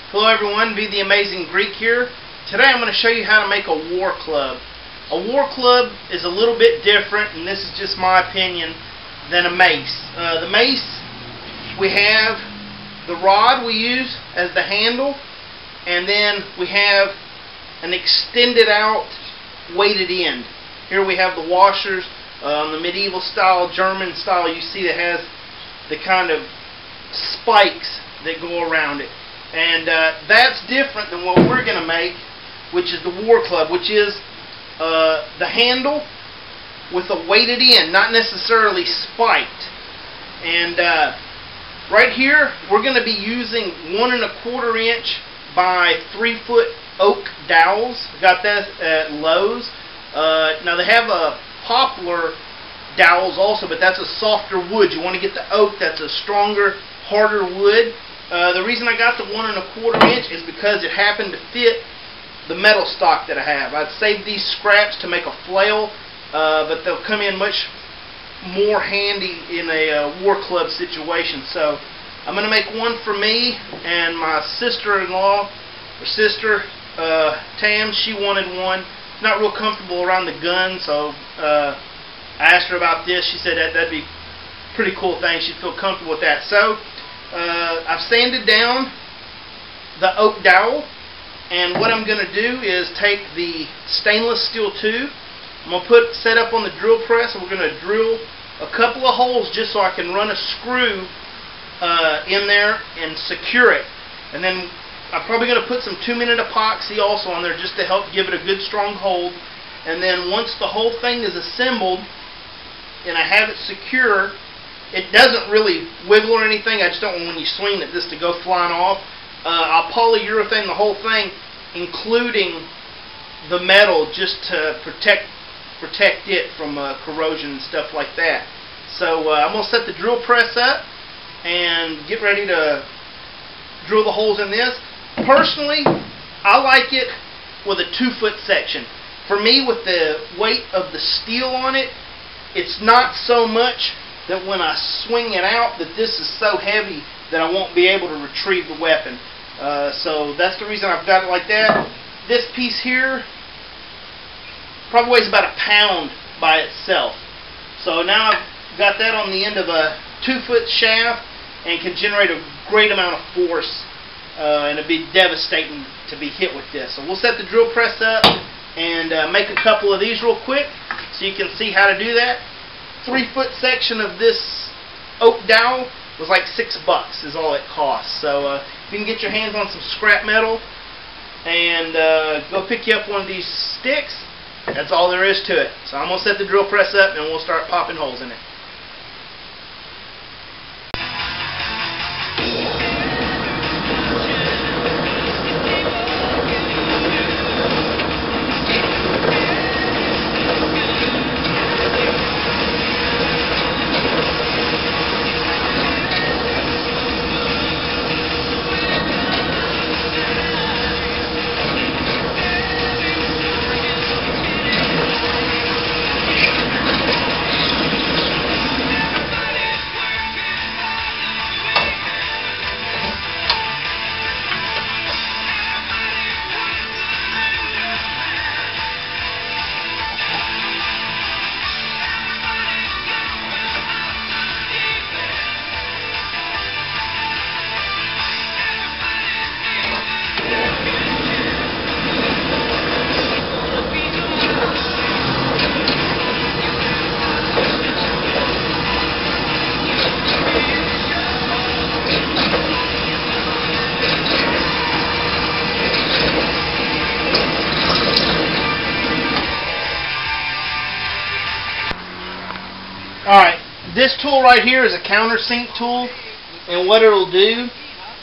Hello everyone, Be the Amazing Greek here. Today I'm going to show you how to make a war club. A war club is a little bit different, and this is just my opinion, than a mace. The mace, we have the rod we use as the handle, and then we have an extended out weighted end. Here we have the washers, the medieval style, German style, you see that has the kind of spikes that go around it. And that's different than what we're going to make, which is the war club, which is the handle with a weighted end, not necessarily spiked. And right here, we're going to be using 1 1/4 inch by 3 foot oak dowels. Got that at Lowe's. Now they have a poplar dowels also, but that's a softer wood. You want to get the oak, that's a stronger, harder wood. The reason I got the 1 1/4 inch is because it happened to fit the metal stock that I have. I'd saved these scraps to make a flail, but they'll come in much more handy in a war club situation. So I'm going to make one for me, and my sister-in-law, or sister, Tam, she wanted one. Not real comfortable around the gun, so I asked her about this. She said that'd be a pretty cool thing. She'd feel comfortable with that. So I've sanded down the oak dowel, and what I'm going to do is take the stainless steel tube. I'm going to set up on the drill press, and we're going to drill a couple of holes just so I can run a screw in there and secure it. And then I'm probably going to put some 2-minute epoxy also on there just to help give it a good strong hold. And then once the whole thing is assembled and I have it secure, it doesn't really wiggle or anything. I just don't want when you swing it this to go flying off. I'll polyurethane the whole thing, including the metal, just to protect it from corrosion and stuff like that. So I'm going to set the drill press up and get ready to drill the holes in this. Personally, I like it with a 2-foot section. For me, with the weight of the steel on it, it's not so much that when I swing it out that this is so heavy that I won't be able to retrieve the weapon. So that's the reason I've got it like that. This piece here probably weighs about 1 pound by itself. So now I've got that on the end of a 2-foot shaft and can generate a great amount of force, and it'd be devastating to be hit with this. So we'll set the drill press up and make a couple of these real quick so you can see how to do that. 3-foot section of this oak dowel was like $6 is all it costs. So if you can get your hands on some scrap metal and go pick you up one of these sticks, that's all there is to it. So I'm going to set the drill press up and we'll start popping holes in it. Alright, this tool right here is a countersink tool, and what it'll do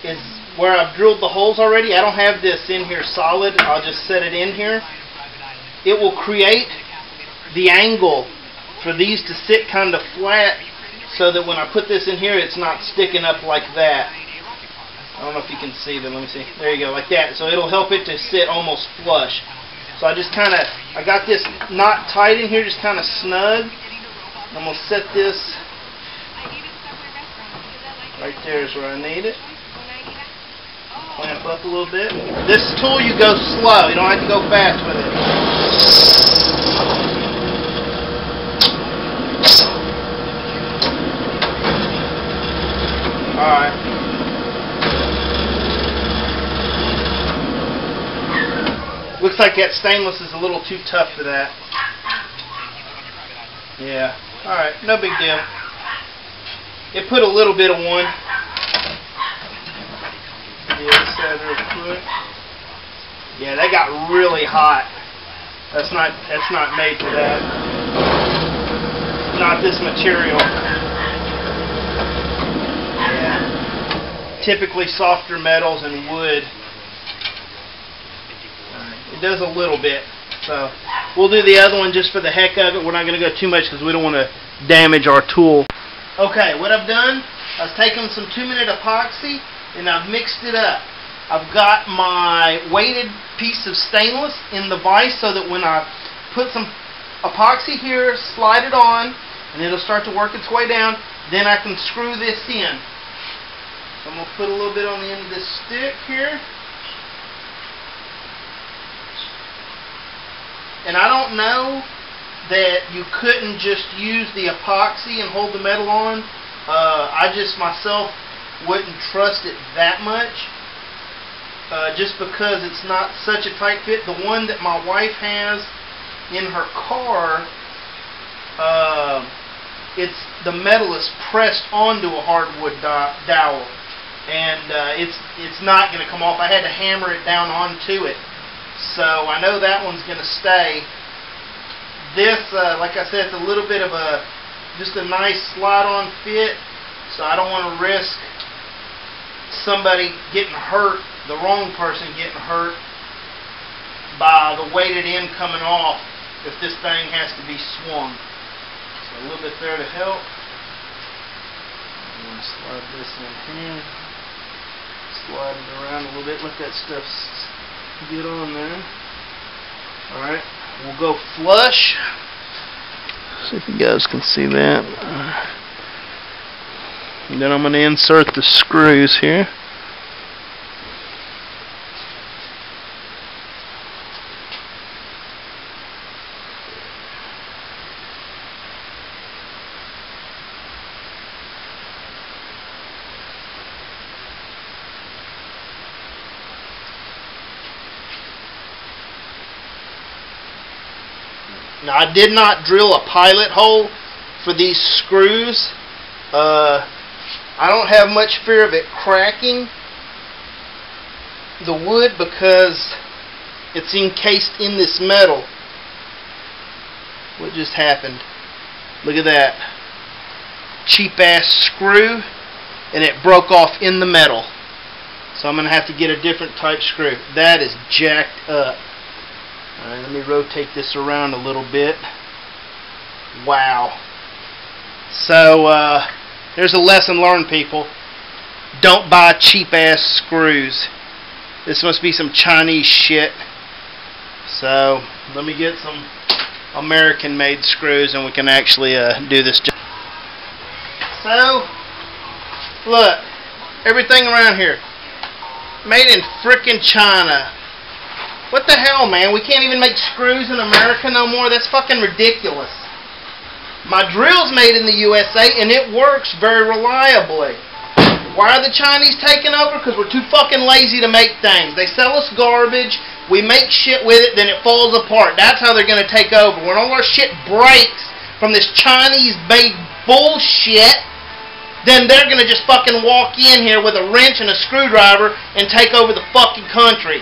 is where I've drilled the holes already, I don't have this in here solid, I'll just set it in here. It will create the angle for these to sit kind of flat so that when I put this in here it's not sticking up like that. I don't know if you can see, but let me see. There you go, like that. So it'll help it to sit almost flush. So I just kind of, I got this knot tight in here, just kind of snug. I'm going to set this right there is where I need it. Clamp up a little bit. This tool you go slow. You don't have to go fast with it. Alright. Looks like that stainless is a little too tough for that. Yeah. Alright, no big deal. It put a little bit of one. Yeah, let's add real quick. Yeah, that got really hot. That's not made for that. Not this material. Yeah. Typically softer metals and wood. It does a little bit. So we'll do the other one just for the heck of it. We're not going to go too much because we don't want to damage our tool. Okay, what I've done, I've taken some 2-minute epoxy and I've mixed it up. I've got my weighted piece of stainless in the vise so that when I put some epoxy here, slide it on, and it'll start to work its way down, then I can screw this in. So I'm going to put a little bit on the end of this stick here. And I don't know that you couldn't just use the epoxy and hold the metal on. I just myself wouldn't trust it that much. Just because it's not such a tight fit. The one that my wife has in her car, the metal is pressed onto a hardwood dowel, and it's not going to come off. I had to hammer it down onto it. So I know that one's going to stay. This, like I said, it's a little bit of just a nice slide-on fit. So I don't want to risk somebody getting hurt, the wrong person getting hurt by the weighted end coming off if this thing has to be swung. So a little bit there to help. I'm going to slide this in here. Slide it around a little bit. Let that stuff get on there. Alright, we'll go flush. See if you guys can see that. And then I'm going to insert the screws here. Now I did not drill a pilot hole for these screws. I don't have much fear of it cracking the wood because it's encased in this metal. What just happened? Look at that. Cheap ass screw, and it broke off in the metal. So I'm going to have to get a different type screw. That is jacked up. Alright, let me rotate this around a little bit. Wow. So, there's a lesson learned, people. Don't buy cheap-ass screws. This must be some Chinese shit. So, let me get some American-made screws and we can actually do this job. So, look. Everything around here. Made in frickin' China. What the hell, man? We can't even make screws in America no more? That's fucking ridiculous. My drill's made in the USA, and it works very reliably. Why are the Chinese taking over? Because we're too fucking lazy to make things. They sell us garbage, we make shit with it, then it falls apart. That's how they're going to take over. When all our shit breaks from this Chinese-made bullshit, then they're going to just fucking walk in here with a wrench and a screwdriver and take over the fucking country.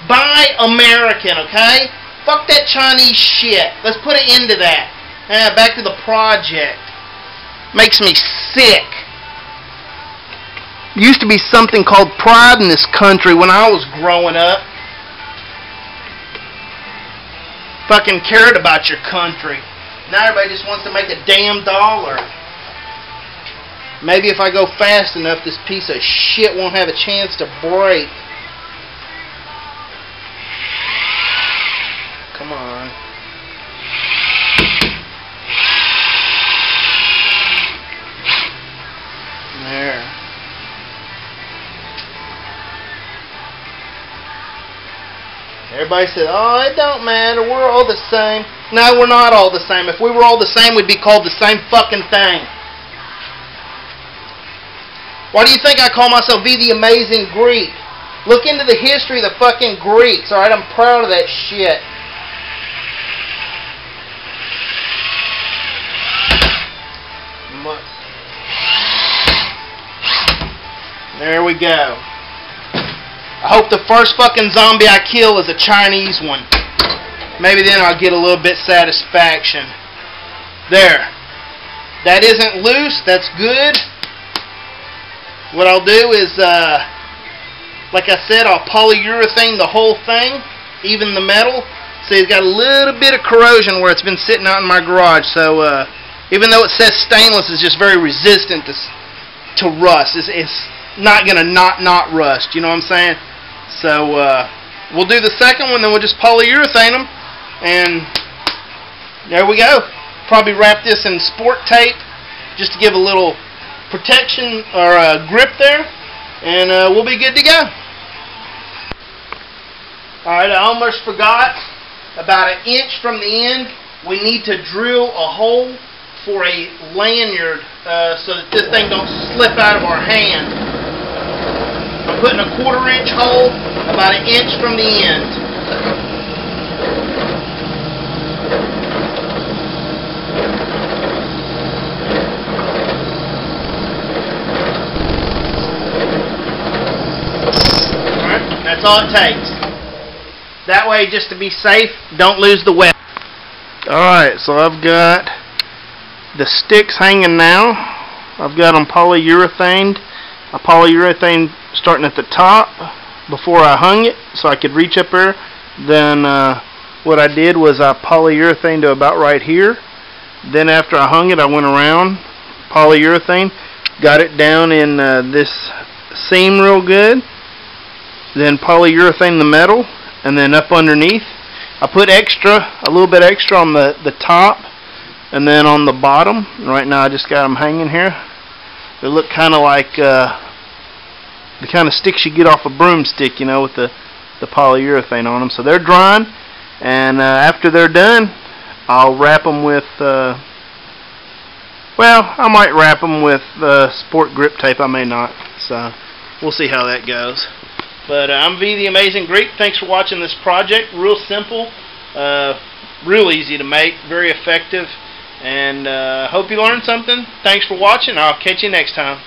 Buy American, okay? Fuck that Chinese shit. Let's put an end to that. Back to the project. Makes me sick. There used to be something called pride in this country when I was growing up. Fucking cared about your country. Now everybody just wants to make a damn dollar. Maybe if I go fast enough, this piece of shit won't have a chance to break. Come on. There. Everybody said, oh, it don't matter, we're all the same. No, we're not all the same. If we were all the same, we'd be called the same fucking thing. Why do you think I call myself the Amazing Greek? Look into the history of the fucking Greeks, alright? I'm proud of that shit. There we go. I hope the first fucking zombie I kill is a Chinese one. Maybe then I'll get a little bit satisfaction. There. That isn't loose. That's good. What I'll do is, like I said, I'll polyurethane the whole thing, even the metal. See, it's got a little bit of corrosion where it's been sitting out in my garage. So, even though it says stainless, it's just very resistant to rust. It's not going to not rust. You know what I'm saying? So, we'll do the second one, then we'll just polyurethane them. And there we go. Probably wrap this in sport tape just to give a little protection or grip there. And we'll be good to go. Alright, I almost forgot. About an inch from the end, we need to drill a hole for a lanyard so that this thing don't slip out of our hand. I'm putting a 1/4 inch hole about an inch from the end. Alright, that's all it takes. That way, just to be safe, don't lose the wet. Alright, so I've got the sticks hanging now. I've got them polyurethaned. I polyurethaned starting at the top before I hung it so I could reach up there. Then what I did was I polyurethaned to about right here. Then after I hung it, I went around, polyurethane, got it down in this seam real good. Then polyurethane the metal. And then up underneath, I put a little bit extra on the top and then on the bottom. Right now I just got them hanging here. They look kind of like the kind of sticks you get off a broomstick, you know, with the polyurethane on them. So they're drying, and after they're done, I'll wrap them with, well, I might wrap them with sport grip tape. I may not. So we'll see how that goes. But I'm V the Amazing Greek. Thanks for watching this project. Real simple, real easy to make, very effective, and hope you learned something. Thanks for watching. I'll catch you next time.